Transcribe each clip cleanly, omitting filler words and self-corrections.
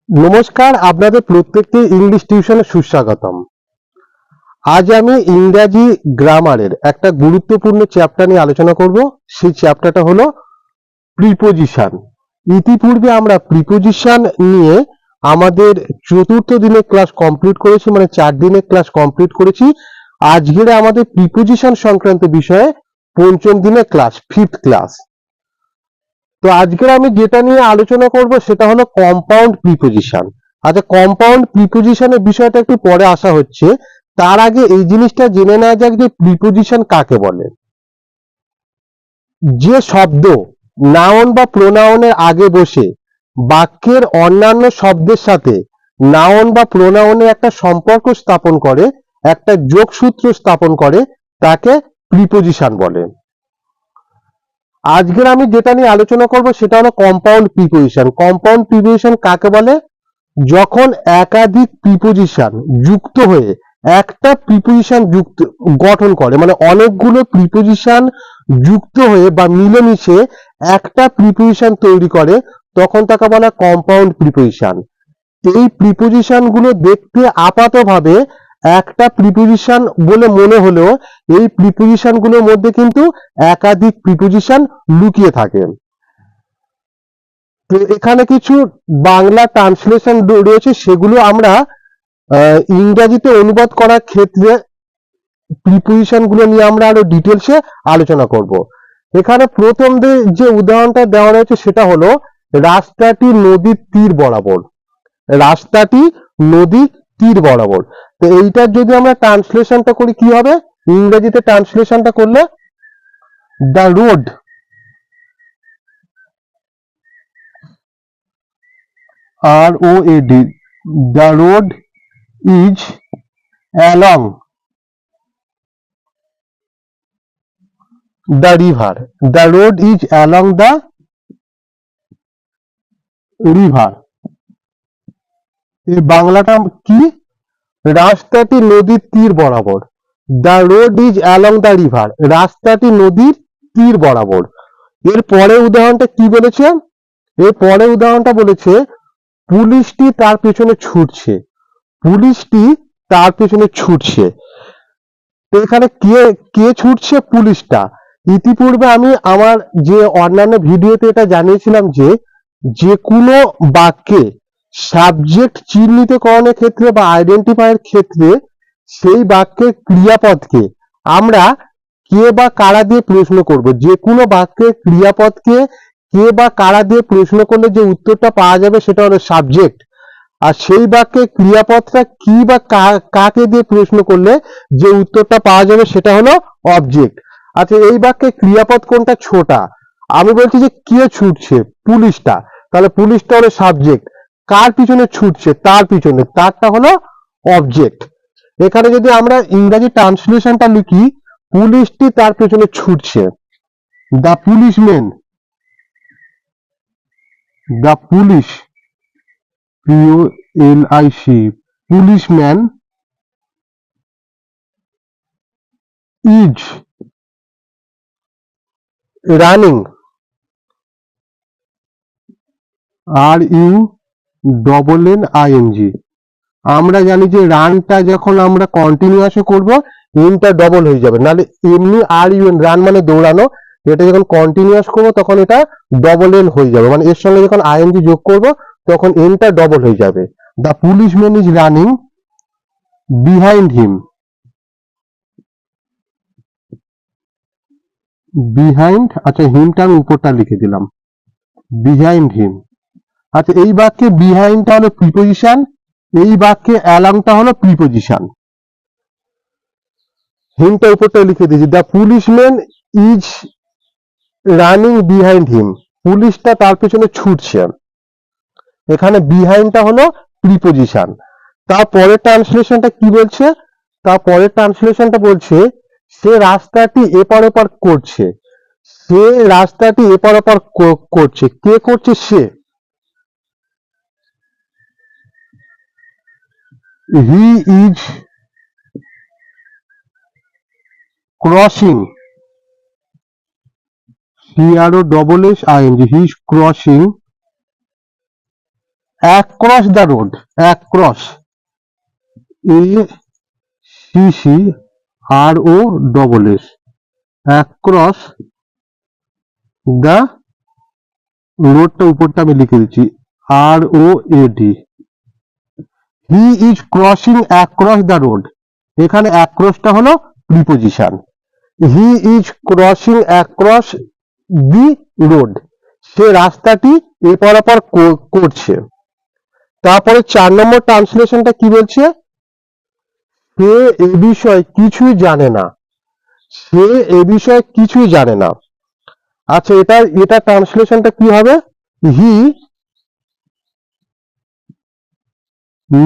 নমস্কার, আপনাদের প্রত্যেককে ইংলিশ টিউশনে সুস্বাগতম। আজ আমি ইংরাজি গ্রামারের একটা গুরুত্বপূর্ণ চ্যাপ্টার নিয়ে আলোচনা করব। সেই চ্যাপ্টারটা হলো প্রিপোজিশন। ইতিপূর্বে আমরা প্রিপোজিশন নিয়ে আমাদের চতুর্থ দিনের ক্লাস কমপ্লিট করেছি, মানে 4 দিনের ক্লাস কমপ্লিট করেছি। আজকের আমাদের প্রিপোজিশন সংক্রান্ত বিষয়ে পঞ্চম দিনের ক্লাস, 5th ক্লাস। তো আজকের আমি যেটা নিয়ে আলোচনা করব সেটা হলো কম্পাউন্ড প্রিপোজিশন। আচ্ছা, কম্পাউন্ড প্রিপোজিশনের বিষয়টা একটু পরে আসা হচ্ছে, তার আগে এই জিনিসটা জেনে নেওয়া যাক যে প্রিপোজিশন কাকে বলে। যে শব্দ নাউন বা প্রোনাউনের আগে বসে বাক্যের অন্যান্য শব্দের সাথে নাউন বা প্রোনাউনের একটা সম্পর্ক স্থাপন করে, একটা যোগসূত্র স্থাপন করে, তাকে প্রিপোজিশন বলে। আজকের আমি যেটা নিয়ে আলোচনা করব সেটা হলো কম্পাউন্ড প্রিপোজিশন। কম্পাউন্ড প্রিপোজিশন কাকে বলে? যখন একাধিক প্রিপোজিশন যুক্ত হয়ে একটা প্রিপোজিশন গঠন করে, মানে অনেকগুলো প্রিপোজিশন যুক্ত হয়ে বা মিলেমিশে একটা প্রিপোজিশন তৈরি করে, তখন তাকে বলা কম্পাউন্ড প্রিপোজিশন। এই প্রিপোজিশন গুলো দেখতে আপাতভাবে একটা প্রিপোজিশন বলে মনে হলেও এই প্রিপোজিশন গুলোর মধ্যে কিন্তু একাধিক প্রিপোজিশন লুকিয়ে থাকে। তো এখানে কিছু বাংলা ট্রান্সলেশন রয়েছে, সেগুলো আমরা ইংরেজিতে অনুবাদ করার ক্ষেত্রে প্রিপোজিশন গুলো নিয়ে আমরা আরো ডিটেলসে আলোচনা করব। এখানে প্রথম যে উদাহরণটা দেওয়া রয়েছে সেটা হলো রাস্তাটি নদীর তীর বরাবর। রাস্তাটি নদীর তীর বরাবর। তো এইটার যদি আমরা ট্রান্সলেশনটা করি কি হবে? ইংরেজিতে ট্রান্সলেশনটা করলে the road, ROAD, the road is along the river. The road is along the river. এই বাংলাটা কি? রাস্তাটি নদীর তীর বরাবর। The road is along the river. রাস্তাটি নদীর তীর বরাবর। এর পরে উদাহরণটা কি বলেছে? এর পরে উদাহরণটা বলেছে পুলিশটি তার পেছনে ছুটছে। পুলিশটি তার পেছনে ছুটছে। তো এখানে কে কে ছুটছে? পুলিশটা। ইতিপূর্বে আমি আমার যে অন্যান্য ভিডিওতে এটা জানিয়েছিলাম যে যে কোনো বাক্যে সাবজেক্ট চিহ্নিতকরণের ক্ষেত্রে বা আইডেন্টিফাইয়ের ক্ষেত্রে সেই বাক্যের ক্রিয়াপদকে আমরা কে বা কারা দিয়ে প্রশ্ন করব। যে কোনো বাক্যের ক্রিয়াপদকে কে বা কারা দিয়ে প্রশ্ন করলে যে উত্তরটা পাওয়া যাবে সেটা হলো সাবজেক্ট। আর সেই বাক্যে ক্রিয়াপদটা কি বা কাকে দিয়ে প্রশ্ন করলে যে উত্তরটা পাওয়া যাবে সেটা হলো অবজেক্ট। আচ্ছা, এই বাক্যে ক্রিয়াপদ কোনটা? ছোটা। আমি বলছি যে কে ছুটছে? পুলিশটা। তাহলে পুলিশটা হলো সাবজেক্ট। কার পিছনে ছুটছে? তার পিছনে। তারটা হলো অবজেক্ট। এখানে যদি আমরা ইংরেজি ট্রান্সলেশনটা লিখি, পুলিশটি তার পেছনে ছুটছে। The policeman, the police, POLIC, policeman is running, RUNNING। আমরা জানি যে রানটা যখন আমরা কন্টিনিউয়াসে করব এনটা ডবল হয়ে যাবে, নাহলে এমনি RUN, রান মানে দৌড়ানো, এটা যখন কন্টিনিউয়াস করবো তখন এটা ডবল এন হয়ে যাবে, মানে এর সঙ্গে যখন ING যোগ করব তখন এনটা ডবল হয়ে যাবে। The policeman is running behind him. Behind, আচ্ছা হিমটা আমি উপরটা লিখে দিলাম, বিহাইন্ড হিম। আচ্ছা, এই বাক্যে বিহাইন্ডটা হলো প্রিপোজিশন, এই বাক্যে অ্যালংটা হলো প্রিপোজিশন। হিমটা উপরটা লিখে দিয়েছি। The policeman is running behind him. পুলিশটা তার পেছনে ছুটছে। এখানে বিহাইন্ডটা হলো প্রিপোজিশন। তারপরে ট্রান্সলেশনটা কি বলছে? তারপরের ট্রান্সলেশনটা বলছে সে রাস্তাটি এপার ওপার করছে। সে রাস্তাটি এপার ওপার করছে। কে করছে? সে। He is crossing, CROSSING, he is crossing across the road, across, ACCROSS, across the রোডটা উপরটা আমি লিখে দিচ্ছি, ROAD, he is crossing across the road. এখানে অ্যাক্রসটা হলো preposition, he is crossing across the road, সে রাস্তাটি এপার ওপার করছে। তারপরে 4 নম্বর ট্রান্সলেশনটা কি বলছে, সে এ বিষয়ে কিছুই জানে না, সে এ বিষয়ে কিছুই জানে না। আচ্ছা, এটা ট্রান্সলেশনটা কি হবে, he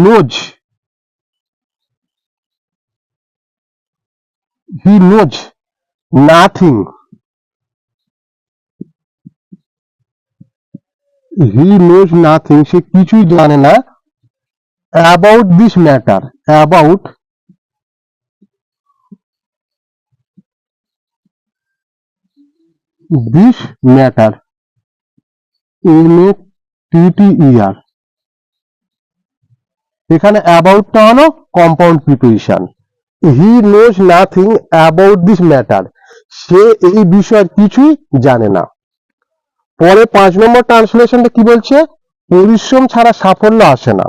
knows, he knows nothing, he knows nothing, সে কিছুই জানে না, about this matter, about this matter, MATTER, এখানে অ্যাবাউটটা হলো compound preposition, he knows nothing about this matter, সে এই বিষয়ের কিছুই জানে না। পরে 5 নম্বর ট্রান্সলেশনটা কি বলছে, পরিশ্রম ছাড়া সাফল্য আসে না।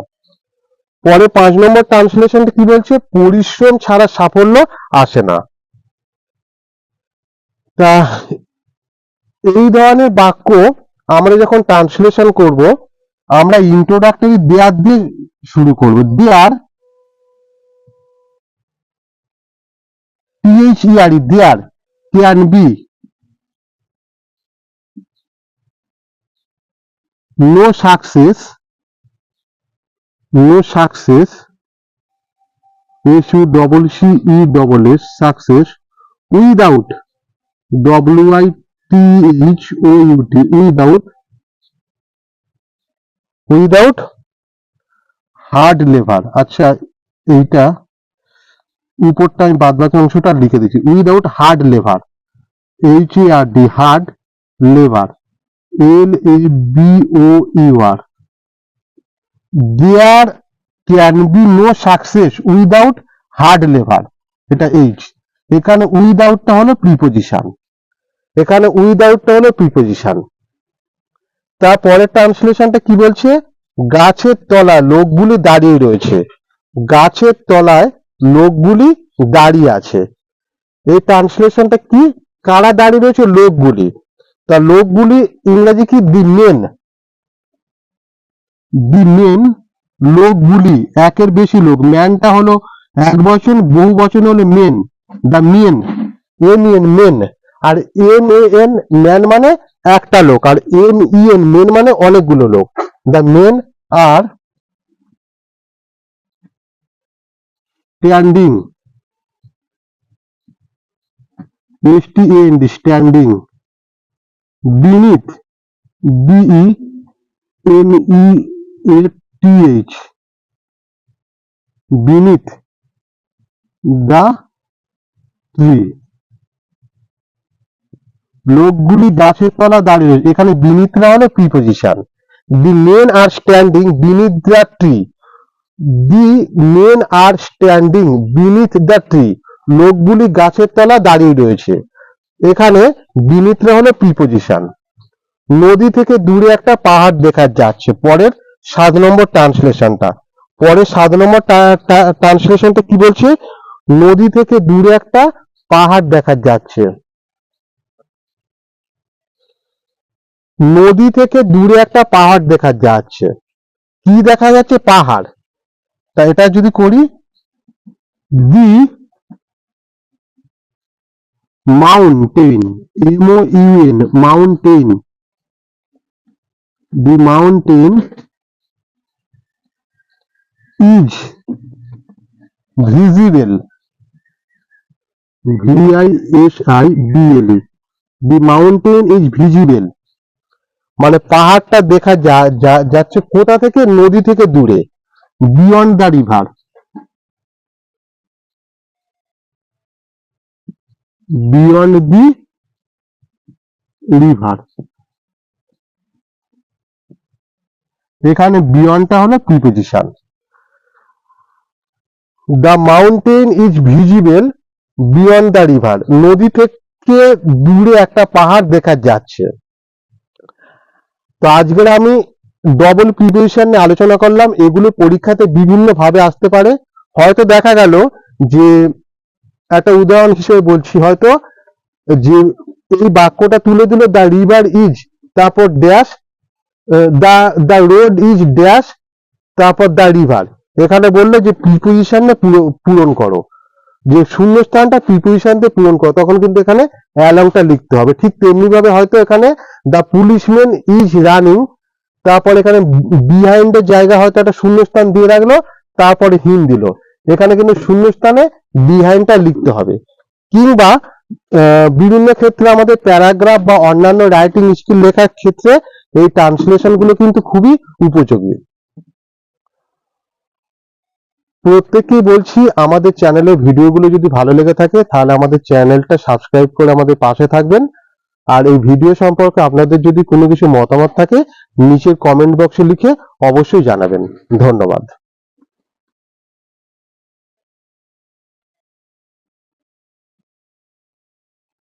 পরে 5 নম্বর ট্রান্সলেশনটা কি বলছে, পরিশ্রম ছাড়া সাফল্য আসে না। তা এই ধরনের বাক্য আমরা যখন ট্রান্সলেশন করব, আমরা ইন্ট্রোডাক্টরি দেয়ার দিয়ে শুরু করব। There, THERE, there can be no success, no success, SUCCESS, success, without, WITHOUT, without hard labour. আচ্ছা, এইটা উপরটা আমি বাদ বাকি অংশটা লিখে দিচ্ছি, without hard labour, HARD, hard labour, LABOUR, there can be no success without hard labour, এটা এইচ। এখানে উইদাউটটা হলো প্রিপোজিশন, এখানে উইদাউটটা হলো প্রিপোজিশন। তারপরের ট্রান্সলেশনটা কি বলছে, গাছের তলায় লোকগুলি দাঁড়িয়ে রয়েছে, গাছের তলায় লোকগুলি দাঁড়িয়ে আছে। এই ট্রান্সলেশনটা কি, কারা দাঁড়িয়ে রয়েছে, লোকগুলি। তা লোকগুলি ইংরেজি কি, দি মেন, দি মেন, লোকগুলি একের বেশি লোক, ম্যানটা হলো এক বচন, বহু বচন হলো men, the men, MEN men, আর MAN ম্যান মানে একটা লোক, আর MEN মেন মানে অনেকগুলো লোক। The men are standing, STAND, standing, beneath, BENEATH, beneath the tree, লোকগুলি গাছের তলা দাঁড়িয়ে রয়েছে, এখানে বিনিথরা হলো preposition. The men are standing beneath the tree, the men are standing beneath the tree, লোকগুলি গাছের তলা দাঁড়িয়ে রয়েছে, এখানে বিনিথরা হলো প্রিপোজিশন। নদী থেকে দূরে একটা পাহাড় দেখা যাচ্ছে, পরের 7 নম্বর ট্রান্সলেশনটা, পরের 7 নম্বর ট্রান্সলেশনটা কি বলছে, নদী থেকে দূরে একটা পাহাড় দেখা যাচ্ছে, নদী থেকে দূরে একটা পাহাড় দেখা যাচ্ছে, কি দেখা যাচ্ছে, পাহাড়। তা এটা যদি করি, দি mountain, MOUN, mountain, the mountain is visible, VISIBLE, the mountain is visible, মানে পাহাড়টা দেখা যাচ্ছে কোথা থেকে, নদী থেকে দূরে, beyond the river, beyond the river. এখানে বিয়ন্ডটা হলো preposition. The mountain is visible beyond the river, নদী থেকে দূরে একটা পাহাড় দেখা যাচ্ছে। তো আজকের আমি ডবল প্রিপোজিশন নিয়ে আলোচনা করলাম। এগুলো পরীক্ষাতে বিভিন্ন ভাবে আসতে পারে। হয়তো দেখা গেল যে, একটা উদাহরণ হিসেবে বলছি, হয়তো যে এই বাক্যটা তুলে দিল দ্য রিভার ইজ, তারপর dash, the road is dash, তারপর দ্য রিভার। এখানে বললো যে প্রিপোজিশন পূরণ করো, যে শূন্যস্থানটা প্রিপোজিশন দিয়ে পূরণ করো, তখন কিন্তু এখানে অ্যালংটা লিখতে হবে। ঠিক তেমনি ভাবে হয়তো এখানে দ্য পুলিশম্যান ইজ রানিং, তারপর এখানে বিহাইন্ড এর জায়গা হয়তো একটা শূন্যস্থান দিয়ে রাখলো, তারপরে হিম দিল, এখানে কিন্তু শূন্যস্থানে বিহাইন্ডটা লিখতে হবে। কিংবা বিভিন্ন ক্ষেত্রে আমাদের প্যারাগ্রাফ বা অন্যান্য রাইটিং স্কিল লেখার ক্ষেত্রে এই ট্রান্সলেশন গুলো কিন্তু খুবই উপযোগী। প্রত্যেককেই বলছি, আমাদের চ্যানেলের ভিডিওগুলো যদি ভালো লেগে থাকে তাহলে আমাদের চ্যানেলটা সাবস্ক্রাইব করে আমাদের পাশে থাকবেন। আর এই ভিডিও সম্পর্কে আপনাদের যদি কোনো কিছু মতামত থাকে নিচের কমেন্ট বক্সে লিখে অবশ্যই জানাবেন। ধন্যবাদ।